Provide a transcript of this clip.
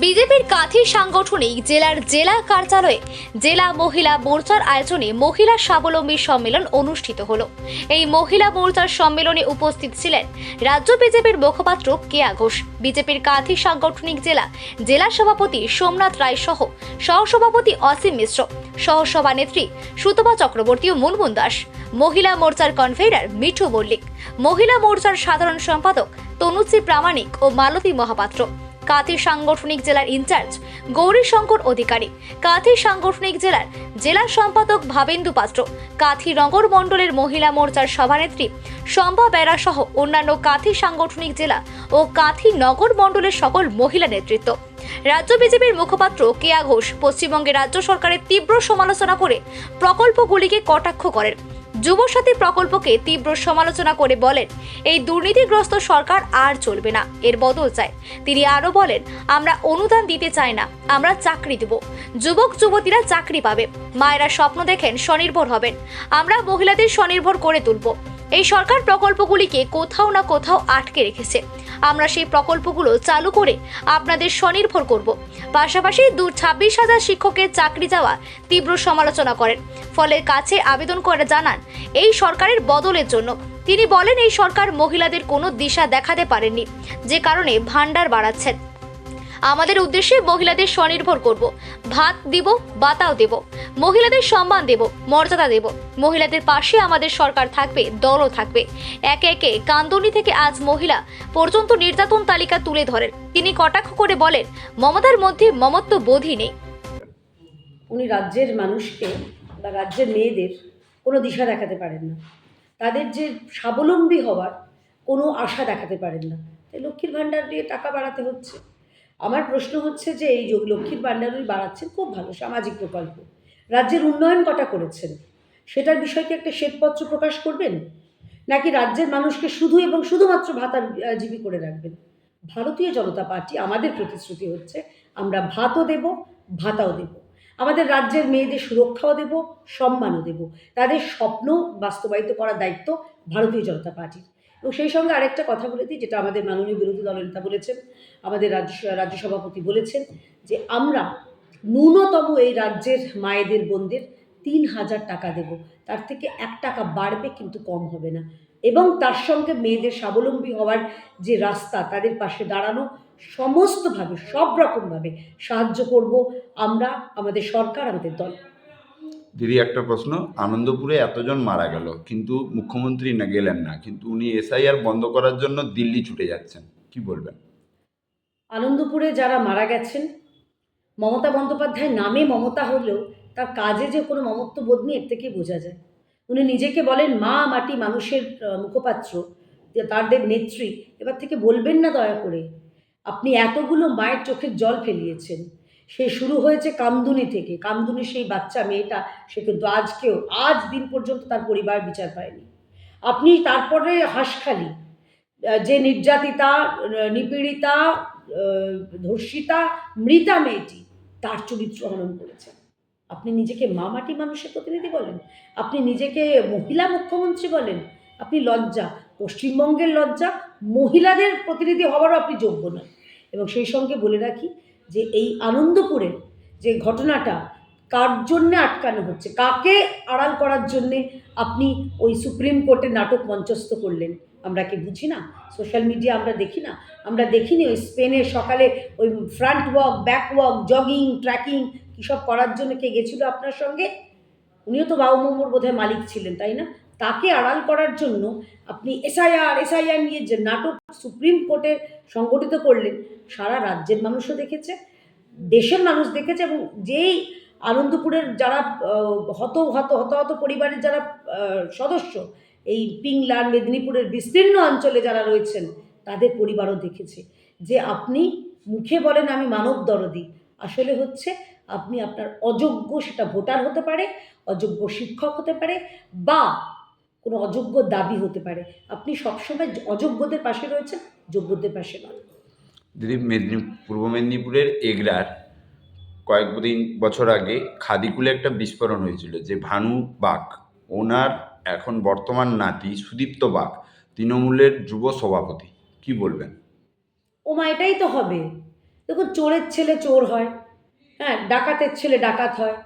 বিজেপির কাঁথি সাংগঠনিক জেলার জেলা কার্যালয়ে জেলা মহিলা মোর্চার আয়োজনে মহিলা স্বাবলম্বী সম্মেলন অনুষ্ঠিত হলো। এই মহিলা মোর্চার সম্মেলনে উপস্থিত ছিলেন রাজ্য বিজেপির মুখপাত্র কেয়া ঘোষ, বিজেপির কাঁথি সাংগঠনিক জেলা সভাপতি সোমনাথ রায় সহ সহসভাপতি অসীম মিশ্র, সহসভানেত্রী সুতপা চক্রবর্তী ও মুনমুন দাস, মহিলা মোর্চার কনভেনর মিঠু মল্লিক, মহিলা মোর্চার সাধারণ সম্পাদক তনুশ্রী প্রামাণিক ও মালতী মহাপাত্র, কাঁথি সাংগঠনিক জেলার ইনচার্জ গৌরী শঙ্কর অধিকারী, কাঁথি সাংগঠনিক জেলার জেলা সম্পাদক ভাবেন্দু পাত্র, কাঁথি নগর মণ্ডলের মহিলা মোর্চার সভানেত্রী শম্পা বেরা সহ অন্যান্য কাঁথি সাংগঠনিক জেলা ও কাঁথি নগর মণ্ডলের সকল মহিলা নেতৃত্ব। রাজ্য বিজেপির মুখপাত্র কেয়া ঘোষ পশ্চিমবঙ্গে রাজ্য সরকারের তীব্র সমালোচনা করে প্রকল্পগুলিকে কটাক্ষ করেন। যুবসাথী প্রকল্পকে তীব্র সমালোচনা করে বলেন, এই দুর্নীতিগ্রস্ত সরকার আর চলবে না, এর বদল চাই। তিনি আরো বলেন, আমরা অনুদান দিতে চাই না, আমরা চাকরি দেব, যুবক যুবতীরা চাকরি পাবে, মায়েরা স্বপ্ন দেখেন স্বনির্ভর হবেন, আমরা মহিলাদের স্বনির্ভর করে তুলব। এই সরকার প্রকল্পগুলিকে কোথাও না কোথাও আটকে রেখেছে, আমরা সেই প্রকল্পগুলো চালু করে আপনাদের স্বনির্ভর করব। পাশাপাশি 26,000 শিক্ষকের চাকরি যাওয়া তীব্র সমালোচনা করেন। ফলে কাছে আবেদন করে জানান এই সরকারের বদলের জন্য। তিনি বলেন, এই সরকার মহিলাদের কোনো দিশা দেখাতে পারেননি, যে কারণে ভান্ডার বাড়াচ্ছেন। আমাদের উদ্দেশ্যে মহিলাদের স্বনির্ভর করব, ভাত দিব, বাতাও দেব, মহিলাদের সম্মান দেব, মর্যাদা দেব, মহিলাদের পাশে আমাদের সরকার থাকবে, দলও থাকবে। একে একে কান্দনী থেকে আজ মহিলা পর্যন্ত নির্যাতন তালিকা তুলে ধরেন। তিনি কটাক্ষ করে বলেন, মমতার মধ্যে মমত্ব বোধই নেই। উনি রাজ্যের মানুষকে বা রাজ্যের মেয়েদের কোনো দিশা দেখাতে পারেন না, তাদের যে স্বাবলম্বী হওয়ার কোনো আশা দেখাতে পারেন না। তাই লক্ষ্মীর ভাণ্ডার দিয়ে টাকা বাড়াতে হচ্ছে। আমার প্রশ্ন হচ্ছে যে এই যে লক্ষ্মীর ভাণ্ডার উনি বাড়াচ্ছেন, খুব ভালো সামাজিক প্রকল্প, রাজ্যের উন্নয়ন কটা করেছেন সেটার বিষয়কে একটা শ্বেতপত্র প্রকাশ করবেন, নাকি রাজ্যের মানুষকে শুধু এবং শুধুমাত্র ভাতাজীবী করে রাখবেন? ভারতীয় জনতা পার্টি আমাদের প্রতিশ্রুতি হচ্ছে, আমরা ভাতও দেব, ভাতাও দেব, আমাদের রাজ্যের মেয়েদের সুরক্ষাও দেব, সম্মানও দেব, তাদের স্বপ্ন বাস্তবায়িত করার দায়িত্ব ভারতীয় জনতা পার্টির। এবং সেই সঙ্গে আরেকটা কথা বলে দিই, যেটা আমাদের মাননীয় বিরোধী দলনেতা বলেছেন, আমাদের রাজ্য সভাপতি বলেছেন, যে আমরা ন্যূনতম এই রাজ্যের মায়েদের বোনদের 3,000 টাকা দেব, তার থেকে 1 টাকা বাড়বে, কিন্তু কম হবে না। এবং তার সঙ্গে মেয়েদের স্বাবলম্বী হওয়ার যে রাস্তা, তাদের পাশে দাঁড়ানো, সমস্তভাবে সব রকমভাবে সাহায্য করব আমরা, আমাদের সরকার, আমাদের দল। দিদি, একটা প্রশ্ন। আনন্দপুরে এতজন মারা গেল, কিন্তু মুখ্যমন্ত্রী না গেলেন না, কিন্তু উনি এসআইআর বন্ধ করার জন্য দিল্লি ছুটে যাচ্ছেন, কি বলবেন? আনন্দপুরে যারা মারা গেছেন, মমতা বন্দ্যোপাধ্যায় নামে মমতা হলেও তার কাজে যে কোনো মমত্ব বোধ নেই, এর থেকেই বোঝা যায়। উনি নিজেকে বলেন মা মাটি মানুষের মুখপাত্র, তাদের নেত্রী। এবার থেকে বলবেন না দয়া করে, আপনি এতগুলো মায়ের চোখের জল ফেলিয়েছেন। সে শুরু হয়েছে কামদুনি থেকে, কামদুনির সেই বাচ্চা মেয়েটা, সে কিন্তু আজ দিন পর্যন্ত তার পরিবার বিচার পায়নি। আপনি তারপরে হাঁসখালি, যে নির্যাতিতা, নিপীড়িতা, ধর্ষিতা, মৃতা মেয়েটি, তার চরিত্র হনন করেছেন। আপনি নিজেকে মা মাটি মানুষের প্রতিনিধি বলেন, আপনি নিজেকে মহিলা মুখ্যমন্ত্রী বলেন। আপনি লজ্জা, পশ্চিমবঙ্গের লজ্জা, মহিলাদের প্রতিনিধি হওয়ারও আপনি যোগ্য নন। এবং সেই সঙ্গে বলে রাখি যে এই আনন্দপুরের যে ঘটনাটা, কার জন্যে আটকানো হচ্ছে, কাকে আড়াল করার জন্যে আপনি ওই সুপ্রিম কোর্টের নাটক মঞ্চস্থ করলেন, আমরা কি বুঝি না? সোশ্যাল মিডিয়া আমরা দেখি না? আমরা দেখিনি ওই স্পেনে সকালে ওই front walk, back walk, jogging, trekking কী সব করার জন্য কে গেছিলো আপনার সঙ্গে? উনিও তো বাউমোমোর বোধহয় মালিক ছিলেন, তাই না? তাকে আড়াল করার জন্য আপনি এসআইআর নিয়ে যে নাটক সুপ্রিম কোর্টে সংগঠিত করলেন, সারা রাজ্যের মানুষও দেখেছে, দেশের মানুষ দেখেছে। এবং যেই আনন্দপুরের যারা হত পরিবারের যারা সদস্য, এই পিংলার, মেদিনীপুরের বিস্তীর্ণ অঞ্চলে যারা রয়েছেন, তাদের পরিবারও দেখেছে যে আপনি মুখে বলেন আমি মানব দরদি, আসলে হচ্ছে আপনি আপনার অযোগ্য, সেটা ভোটার হতে পারে, অযোগ্য শিক্ষক হতে পারে, বা কোনো অযোগ্য দাবি হতে পারে। আপনি সবসময় অযোগ্যদের পাশে রয়েছেন, যোগ্যদের পাশে নন। দিদি, পূর্ব মেদিনীপুরের এগরার কয়েকদিন বছর আগে খাদিকুলে একটা বিস্ফোরণ হয়েছিল, যে ভানু বাগ, ওনার এখন বর্তমান নাতি সুদীপ্ত বাগ তৃণমূলের যুব সভাপতি, কি বলবেন? এটাই তো হবে। দেখুন, চোরের ছেলে চোর হয়, হ্যাঁ, ডাকাতের ছেলে ডাকাত হয়,